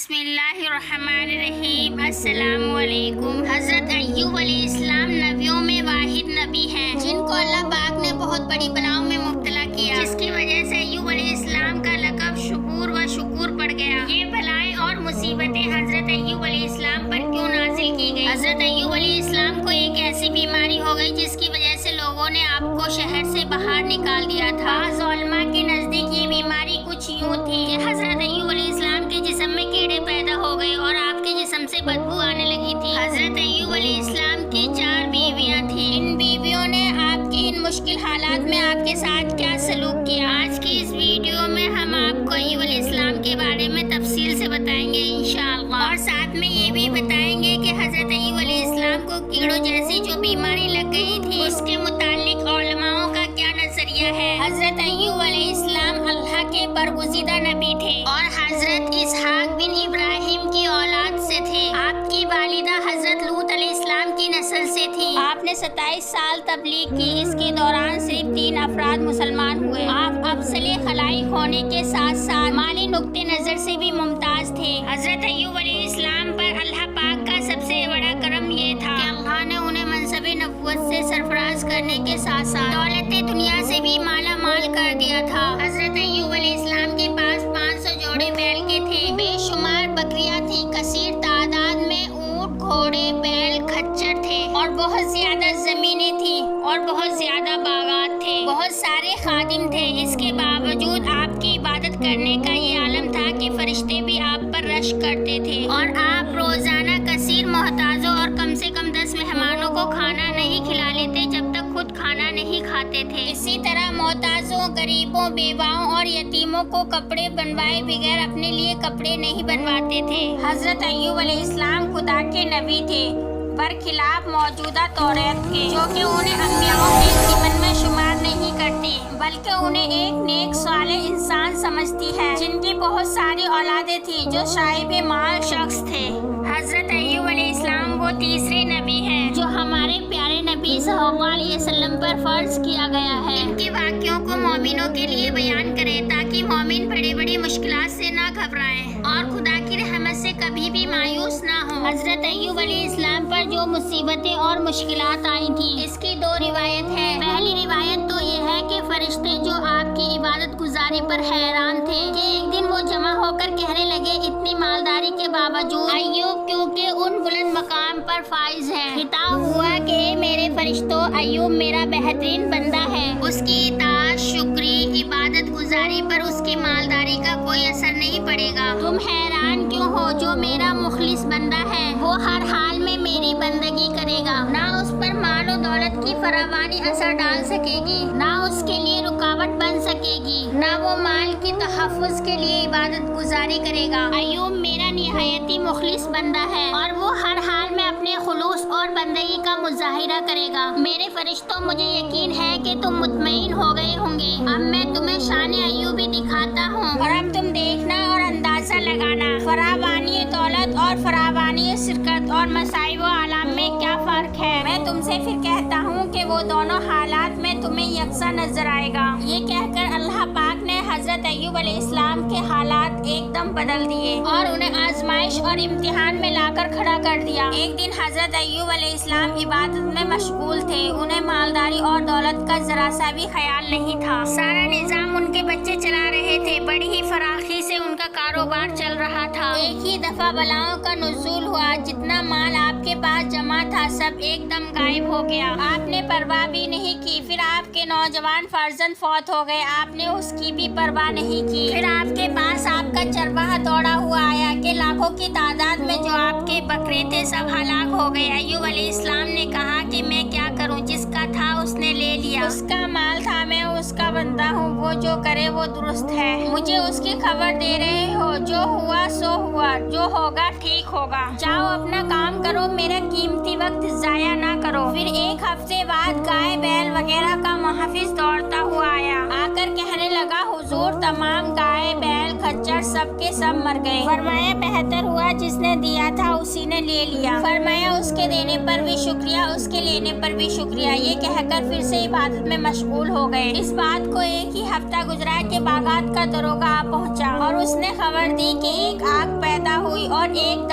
بسم اللہ الرحمن الرحیم۔ السلام علیکم۔ حضرت ایوب علیہ السلام نبیوں میں واحد نبی ہیں جن کو اللہ پاک نے بہت بڑی بلاؤں میں مبتلا کیا، جس کی وجہ سے ایوب علیہ السلام کا لقب شکور پڑ گیا۔ یہ بلائیں اور مصیبتیں حضرت ایوب علیہ السلام پر کیوں نازل کی گئی؟ حضرت ایوب علیہ السلام کو ایک ایسی بیماری ہو گئی جس کی وجہ سے لوگوں نے آپ کو شہر سے باہر نکال دیا تھا۔ بعض علماء کے نزدیک یہ بیماری کچھ یوں تھی کہ حضرت ایوب علیہ السلام کے جسم میں کیڑے پیدا ہو گئے اور آپ کے جسم سے بدبو آنے لگی تھی۔ حضرت ایوب علیہ السلام کی 4 بیویاں تھیں۔ ان بیویوں نے آپ کی ان مشکل حالات میں آپ کے ساتھ کیا سلوک کیا؟ آج کی اس ویڈیو میں ہم آپ کو ایوب علیہ السلام کے بارے میں تفصیل سے بتائیں گے انشاءاللہ، اور ساتھ میں یہ بھی بتائیں گے کہ حضرت ایوب علیہ السلام کو کیڑوں جیسی جو بیماری لگ گئی تھی اس کے متعلق علماء کا کیا نظریہ ہے۔ حضرت ایوب علیہ السلام اللہ کے برگزیدہ نبی تھے اور حضرت اسحاق بن ابراہیم کی اولاد سے تھے۔ آپ کی والدہ حضرت لوط علیہ السلام کی نسل سے تھی۔ آپ نے 27 سال تبلیغ کی، اس کے دوران صرف 3 افراد مسلمان ہوئے۔ آپ افضل خلائق ہونے کے ساتھ ساتھ مالی نقطہ نظر سے بھی ممتاز تھے۔ حضرت ایوب علیہ السلام پر اللہ پاک کا سب سے بڑا کرم یہ تھا کہ اللہ نے انہیں منصب نبوت سے سرفراز کرنے کے ساتھ ساتھ دولت دنیا سے بھی مالا مال کر دیا تھا۔ حضرت ایوب علیہ السلام کے پاس 500 جوڑے بیل کے تھے، بے شمار بکریاں تھیں، کثیر تعداد میں اونٹ، گھوڑے، بیل، کھچر تھے اور بہت زیادہ زمینیں تھیں اور بہت زیادہ باغات تھے، بہت سارے خادم تھے۔ اس کے باوجود آپ کی عبادت کرنے کا یہ عالم تھا کہ فرشتے بھی آپ پر رش کرتے تھے اور آپ روزانہ کثیر محتاجوں اور کم سے کم 10 مہمانوں کو کھانا نہیں کھلا لیتے جب تک خود کھانا نہیں کھاتے تھے۔ اسی طرح محتاجوں، غریبوں، بیواؤں اور یتیموں کو کپڑے بنوائے بغیر اپنے لیے کپڑے نہیں بنواتے تھے۔ حضرت ایوب علیہ السلام خدا کے نبی تھے، برخلاف موجودہ توریت کے، جو کہ انہیں انبیاءوں کے ضمن میں شمار نہیں کرتی بلکہ انہیں ایک نیک صالح انسان سمجھتی ہے جن کی بہت ساری اولادیں تھیں جو صاحب مال شخص تھے۔ حضرت ایوب علیہ السلام وہ تیسرے نبی ہیں جو ہمارے پیارے نبی صلی اللہ علیہ وسلم پر فرض کیا گیا ہے۔ ان کے واقعوں کو مومنوں کے لیے بیان کریں تاکہ مومن بڑی مشکلات سے نہ گھبرائیں اور خدا کی رحمت سے کبھی بھی مایوس نہ ہوں۔ حضرت ایوب علیہ السلام پر جو مصیبتیں اور مشکلات آئی تھیں اس کی 2 روایت ہیں۔ پہلی روایت تو یہ ہے کہ فرشتے جو آپ کی عبادت گزاری پر حیران تھے کہ ایک دن وہ جمع ہو کر کہنے لگے اتنی مالداری کے باوجود ایوب کیونکہ ان بلند مقام پر فائز ہے، خطاب ہوا کہ اے میرے فرشتوں، ایوب میرا بہترین بندہ ہے، اس کی اطاعت، شکری، عبادت گزاری پر اس کی مالداری کا کوئی اثر نہیں پڑے گا۔ تم حیران کیوں ہو؟ جو میرا مخلص بندہ ہے وہ ہر حال میں میری بندگی کرے گا، نہ اس پر مال و دولت کی فراوانی اثر ڈال سکے گی، نہ اس کے لیے رکاوٹ بن سکے گی، نہ وہ مال کی تحفظ کے لیے عبادت گزاری کرے گا۔ ایوب میرا نہایتی مخلص بندہ ہے اور وہ ہر حال میں اپنے خلوص اور بندگی کا مظاہرہ کرے گا۔ میرے فرشتوں، مجھے یقین ہے کہ تم مطمئن ہو گئے ہوں گے۔ اب میں تمہیں شان ایوبی دکھاتا ہوں اور اب تم دیکھنا اور اندازہ لگانا فراوانی دولت اور فراوانی شرکت اور مصائب و آلام میں کیا فرق ہے۔ میں تم سے پھر کہتا ہوں کہ وہ دونوں حالات میں تمہیں یکساں نظر آئے گا۔ یہ کہہ کر اللہ پاک نے حضرت ایوب علیہ السلام کے حالات ایک دم بدل دیے اور انہیں آزمائش اور امتحان میں لا کر کھڑا کر دیا۔ ایک دن حضرت ایوب علیہ السلام عبادت میں مشغول تھے، انہیں مالداری اور دولت کا ذرا سا بھی خیال نہیں تھا۔ سارا نظام ان کے بچے چلا رہے تھے، بڑی ہی فراخی سے ان کا کاروبار چل رہا تھا۔ ایک ہی دفعہ بلاؤں کا نزول ہوا، جتنا مال آپ کے پاس جمع تھا سب ایک دم غائب ہو گیا۔ آپ نے پرواہ بھی نہیں کی۔ پھر آپ کے نوجوان فرزند فوت ہو گئے، آپ نے اس کی بھی پرواہ نہیں کی۔ پھر آپ کے پاس آپ کا چرواہا دوڑا ہوا آیا کہ لاکھوں کی تعداد میں جو آپ کے بکرے تھے سب ہلاک ہو گئے۔ ایوب علیہ السلام نے کہا کہ میں کیا کروں، جس کا تھا اس نے لے لیا، اس کا مال تھا، میں اس کا بندہ ہوں، وہ جو کرے وہ درست ہے، مجھے اس کی خبر دے رہے ہو، جو ہوا سو ہوا، جو ہوگا ٹھیک ہوگا، جاؤ اپنا کام کرو، میرا قیمتی وقت ضائع نہ کرو۔ پھر 1 ہفتے بعد گائے بیل وغیرہ کا محافظ دوڑتا ہوا آیا، آ کر کہنے لگا حضور تمام گائے بیل کھچر سب کے سب مر گئے۔ فرمایا بہتر ہوا جس نے دیا تھا اسی نے لے لیا۔ فرمایا اس کے دینے پر بھی شکریہ، اس کے لینے پر بھی شکریہ۔ یہ کہہ کر پھر سے عبادت میں مشغول ہو گئے۔ اس بات کو ایک ہی ہفتہ گزرا کہ باغات کا دروگہ آ پہنچا اور اس نے خبر دی کہ ایک آگ پیدا ہوئی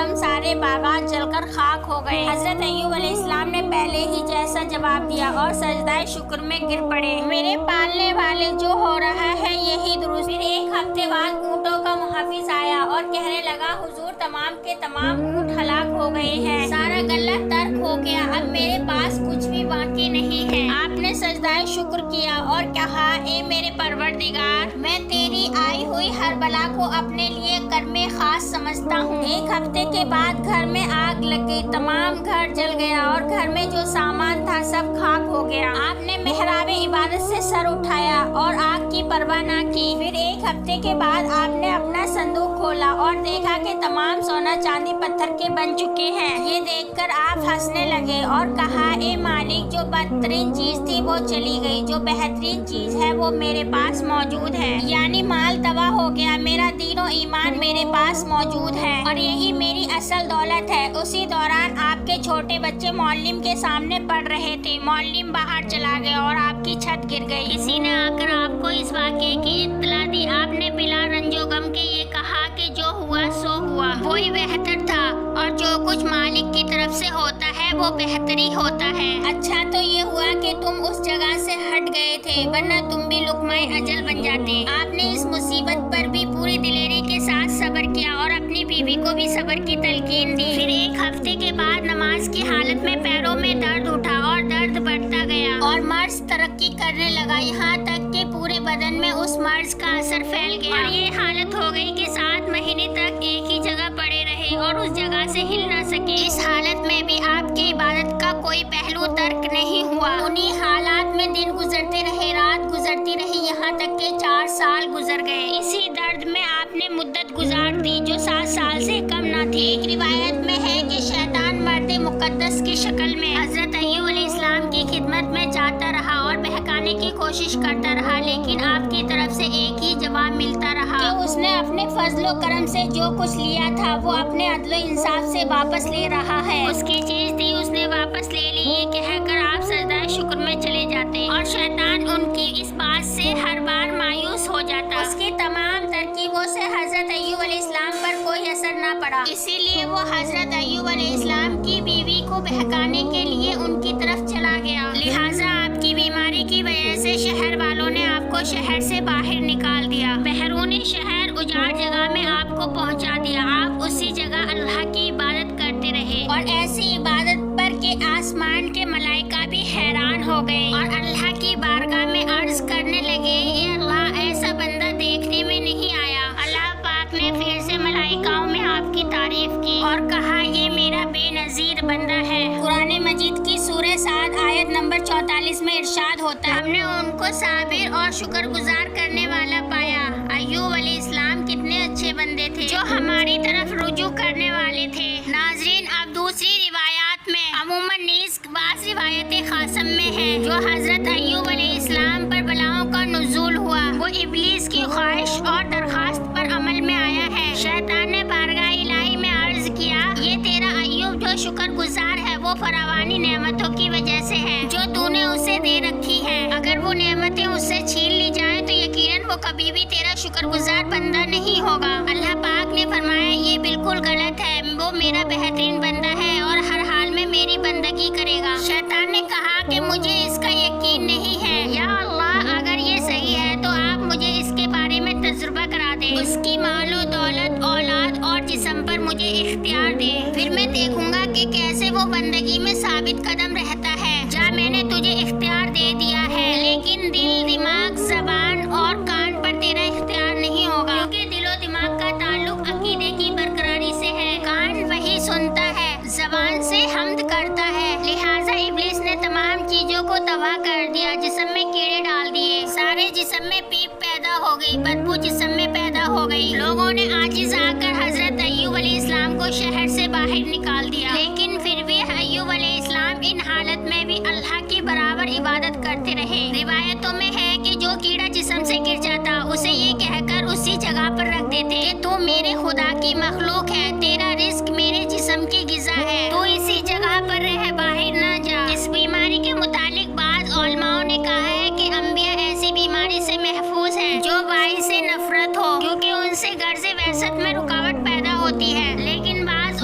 دم سارے باغات جل کر خاک ہو گئے۔ حضرت ایوب علیہ السلام نے پہلے ہی جیسا جواب دیا اور سجدہ شکر میں گر پڑے۔ میرے پالنے والے جو ہو رہا ہے یہی درست۔ پھر ایک ہفتے بعد اونٹوں کا محافظ آیا اور کہنے لگا حضور تمام کے تمام اونٹ ہلاک ہو گئے ہیں، سارا غلہ ترک ہو گیا، اب میرے پاس کچھ بھی باقی نہیں ہے۔ آپ نے سجدہ شکر کیا اور کہا اے میرے پروردگار، میں تیری آئی ہوئی ہر بلا کو اپنے لیے کرم خاص سمجھتا ہوں۔ ایک ہفتے کے بعد گھر میں آگ لگ گئی، تمام گھر جل گیا اور گھر میں جو سامان تھا سب خاک ہو گیا۔ آپ نے محراب عبادت سے سر اٹھایا اور آگ کی پرواہ نہ کی۔ پھر ایک ہفتے کے بعد آپ نے اپنا صندوق کھولا اور دیکھا کہ تمام سونا چاندی پتھر کے بن چکے ہیں۔ یہ دیکھ کر آپ ہنسنے لگے اور کہا اے مالک، جو بدترین چیز تھی وہ چلی گئی، جو بہترین چیز ہے وہ میرے پاس موجود ہے، یعنی مال تباہ ہو گیا، میرا دین و ایمان میرے پاس موجود ہے اور یہی میری اصل دولت ہے۔ اسی دوران آپ کے چھوٹے بچے معلم کے سامنے پڑھ رہے تھے، معلم باہر چلا گیا اور آپ کی چھت گر گئی۔ کسی نے آ کر آپ کو اس واقعے کی اطلاع دی۔ آپ نے بلا رنج و غم کے یہ کہا کہ جو ہوا سو ہوا، وہی بہتر تھا اور جو کچھ مالک کی طرف سے ہوتا ہے وہ بہتر ہی ہوتا ہے۔ اچھا تو یہ ہوا کہ تم اس جگہ سے ہٹ گئے تھے، ورنہ تم بھی لقمہ اجل بن جاتے۔ آپ نے اس مصیبت پر بھی پوری دلیری کے ساتھ صبر کیا اور اپنی بیوی کو بھی صبر کی تلقین دی۔ پھر ایک ہفتے کے بعد نماز کی حالت میں پیروں میں درد اٹھا اور درد بڑھتا گیا اور مرض ترقی کرنے لگا، یہاں تک کہ پورے بدن میں اس مرض کا اثر پھیل گیا اور یہ حالت ہو گئی کہ 7 مہینے تک ایک ہی جگہ پڑے رہے اور اس جگہ سے ہل نہ سکے۔ اس حالت میں بھی آپ کی عبادت کا کوئی پہلو ترک نہیں ہوا۔ انہی حالات میں دن گزرتے رہے، رات گزرتی رہی، یہاں تک کہ 4 سال گزر گئے۔ اسی درد میں آپ نے مدت گزار دی جو 7 سال سے کم نہ تھی۔ ایک روایت میں ہے کہ شیطان مرد مقدس کی شکل میں حضرت ایوب علیہ السلام کی خدمت میں جاتا رہا اور بہکانے کی کوشش کرتا رہا، لیکن آپ کی طرف سے ایک ہی جواب ملتا رہا کہ اس نے اپنے فضل و کرم سے جو کچھ لیا تھا وہ اپنے عدل و انصاف سے واپس لے رہا ہے۔ اس کی چیز تھی اس نے واپس لے لی، یہ کہہ کر آپ سجدہ شکر میں چلے جاتے اور شیطان ان کی اس بات سے ہر بار مایوس ہو جاتا۔ اس کی تمام ترکیبوں سے حضرت ایوب علیہ السلام پر کوئی اثر نہ پڑا، اسی لیے وہ حضرت ایوب علیہ السلام کی بیوی کو بہکانے کے لیے ان کی طرف چلا گیا۔ لہٰذا آپ کی بیماری کی وجہ سے شہر والوں نے آپ کو شہر سے باہر نکال دیا، بیرون شہر اجاڑ جگہ میں آپ کو پہنچا دیا۔ آپ اسی جگہ اللہ کی عبادت کرتے رہے اور ایسی عبادت پر کہ آسمان کے ملائکہ بھی حیران ہو گئے اور اللہ کی بارگاہ میں عرض کرنے لگے اے اللہ، ایسا بندہ دیکھنے میں نہیں آیا۔ اللہ پاک نے پھر سے ملائکاؤں میں آپ کی تعریف کی اور کہا یہ میرا بے نظیر بندہ ہے۔ قرآن مجید کی سورہ سعد آیت نمبر 44 میں ارشاد ہوتا ہے ہم نے ان کو صابر اور شکر گزار کرنے والا پایا۔ ایوب علیہ السلام کتنے اچھے بندے تھے جو ہماری طرف رجوع کرنے والے تھے۔ ناظرین، اب دوسری روایات میں عموماً نیز بعض روایت قاسم میں ہے جو حضرت ایوب علیہ السلام پر بلاؤں کا نزول ہوا، وہ ابلیس کی خواہش اور درخواست پر عمل میں آیا ہے۔ شیطان نے بارگاہ الہی میں عرض کیا یہ تیرا ایوب جو شکر گزار ہے وہ فراوانی نعمتوں کی وجہ سے ہے جو تو نے اسے دے رکھی ہے، اگر وہ نعمتیں اس سے چھین لی جائیں تو یقیناً وہ کبھی بھی تیرا شکر گزار بندہ نہیں ہوگا۔ اللہ پاک نے فرمایا یہ بالکل غلط ہے، وہ میرا بہترین بندہ ہے اور ہر حال میں میری بندگی کرے گا۔ شیطان نے کہا کہ مجھے اس کا یقین نہیں ہے، یا اللہ اگر یہ صحیح ہے تو آپ مجھے اس کے بارے میں تجربہ کرا دیں، اس کی مال و دولت، اولاد اور جسم پر مجھے اختیار دے، پھر میں دیکھوں گا کہ کیسے وہ بندگی میں ثابت قدم رہتا ہے۔ جا میں نے تجھے اختیار دے دیا ہے، لیکن دل، دماغ، زبان اور کان پر تیرا اختیار نہیں ہوگا، کیونکہ دل و دماغ کا تعلق عقیدے کی برقراری سے ہے، کان وہی سنتا ہے، زبان سے حمد کرتا ہے۔ لہٰذا ابلیس نے تمام چیزوں کو تباہ کر دیا، جسم میں کیڑے ڈال دیے، سارے جسم میں پیپ پیدا ہو گئی، بدبو جسم میں پیدا ہو گئی۔ لوگوں نے عاجز آ کر حضرت ایوب علیہ السلام کو شہر سے باہر نکال دیا، لیکن پھر بھی ایوب علیہ السلام ان حالت میں بھی اللہ کی برابر عبادت کرتے رہے۔ روایتوں میں ہے کہ جو کیڑا جسم سے گر جاتا اسے یہ کہہ کر اسی جگہ پر رکھ دیتے کہ تو میرے خدا کی مخلوق ہے، تیرا رزق میرے جسم کی غذا ہے، تو اسی جگہ پر رہ، باہر نہ جا۔ اس بیماری کے متعلق بعض علماء نے کہا ہے کہ انبیاء ایسی بیماری سے محفوظ ہیں جو باعث نفرت ہو، کیونکہ ان سے غرض وحشت میں رکاوٹ پیدا ہوتی ہے، لیکن بعض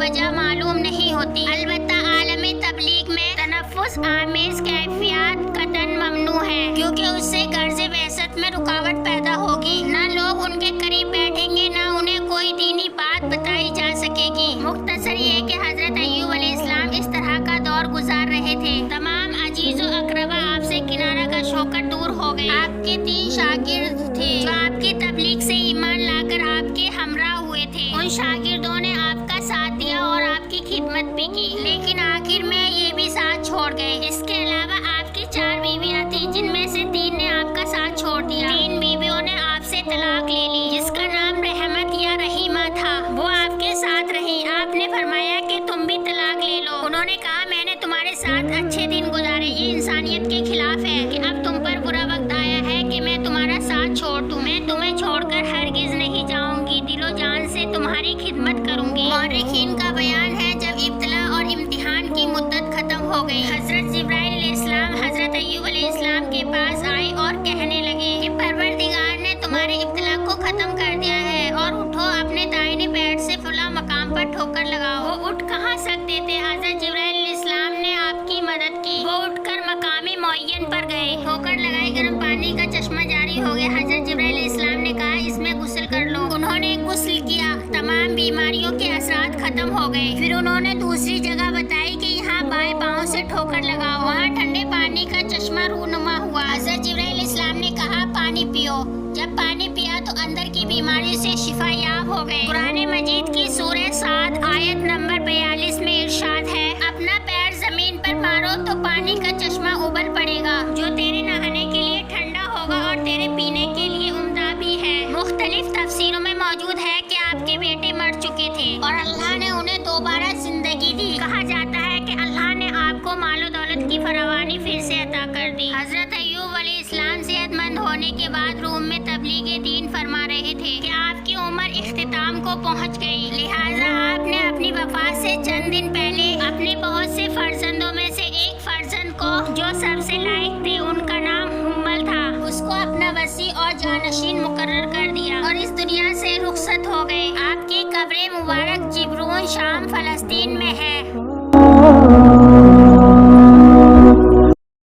وجہ معلوم نہیں ہوتی۔ البتہ عالم تبلیغ میں تنفس آمیز کیفیات قطعاً ممنوع ہے، کیونکہ اس سے غرض بعثت میں رکاوٹ پیدا ہوگی۔ نہ لوگ ان کے قریب بیٹھیں گے، نہ انہیں کوئی دینی بات بتائی جا سکے گی۔ مختصر یہ کہ حضرت ایوب علیہ السلام اس طرح کا دور گزار رہے تھے۔ تمام عزیز و اقربا آپ سے کنارہ کش ہو کر دور ہو گئے۔ آپ کے 3 شاگرد تھے جو آپ کی تبلیغ سے ایمان لا کر آپ کے ہمراہ ہوئے تھے۔ ان شاگردوں نے آپ کا ساتھ دیا اور آپ کی خدمت بھی کی، لیکن آخر میں یہ بھی ساتھ چھوڑ گئے۔ اس کے علاوہ آپ کی 4 بیویاں تھیں، جن میں سے 3 نے آپ کا ساتھ چھوڑ دیا۔ 3 بیویوں نے آپ سے طلاق لے لی، جس کا نام رحمت یا رحیمہ تھا، وہ آپ کے ساتھ رہی۔ آپ نے فرمایا کہ تم بھی طلاق لے لو۔ انہوں نے کہا میں نے تمہارے ساتھ اچھے دن گزارے، یہ انسانیت کے خلاف ہے کہ اب تم پر برا وقت آیا ہے کہ میں تمہارا ساتھ چھوڑ دوں۔ میں تمہیں چھوڑ کر ہرگز نہیں جاؤں گی، دل و جان سے تمہاری خدمت کروں گی۔ مورخین کا بیان ہے جب ابتلا اور امتحان کی مدت ختم ہو گئی، حضرت جبرائیل علیہ السلام حضرت ایوب علیہ السلام کے پاس آئے اور کہنے لگے کہ پروردگار نے تمہارے ابتلا کو ختم کر دیا ہے، اور اٹھو، اپنے دائیں پیر سے فلاں مقام پر ٹھوکر لگاؤ۔ وہ اٹھ کہاں سکتے تھے؟ حضرت جبرائیل علیہ السلام نے آپ کی مدد کی۔ وہ اٹھ کر مقام معین پر گئے، ٹھوکر لگائی، گرم پانی کا چشمہ جاری ہو گیا۔ حضرت جبرائیل علیہ السلام نے کہا اس میں غسل کر لو۔ انہوں نے غسل کیا، تمام بیماریوں کے اثرات ختم ہو گئے۔ پھر انہوں نے دوسری جگہ بتائی کہ یہاں بائیں پاؤں سے ٹھوکر لگاؤ، وہاں ٹھنڈے پانی کا چشمہ رونما ہوا۔ حضرت جبرائیل علیہ السلام نے کہا پانی پیو۔ جب پانی پیا تو اندر کی بیماری سے شفا یاب ہو گئے۔ قرآن مجید کی سورہ صاد آیت نمبر 42 میں ارشاد ہے، اپنا پیر زمین پر مارو تو پانی کا چشمہ ابل پڑے گا، جو تیرے نہانے کے لیے ٹھنڈا ہوگا اور تیرے پینے کے لیے عمدہ بھی ہے۔ مختلف تفسیروں میں موجود ہے کہ آپ کے بیٹے مر چکے تھے اور اللہ نے انہیں دوبارہ زندگی دی۔ کہا جاتا ہے کہ اللہ نے آپ کو مال و دولت کی فراوانی پھر سے عطا کر دی۔ حضرت ایوب علیہ السلام صحت مند ہونے کے بعد روم میں تبلیغ دین فرما رہے تھے کہ آپ کی عمر اختتام کو پہنچ گئی، لہٰذا آپ نے اپنی وفات سے چند دن پہلے اپنے بہت سے فرزندوں میں سے ایک فرزند کو، جو سب سے لائق تھے، ان کا نام حمل تھا، اس کو اپنا وصی اور جانشین مقرر کر دیا اور اس دنیا سے رخصت ہو گئے۔ آپ کی قبر مبارک جبرون شام فلسطین میں ہے۔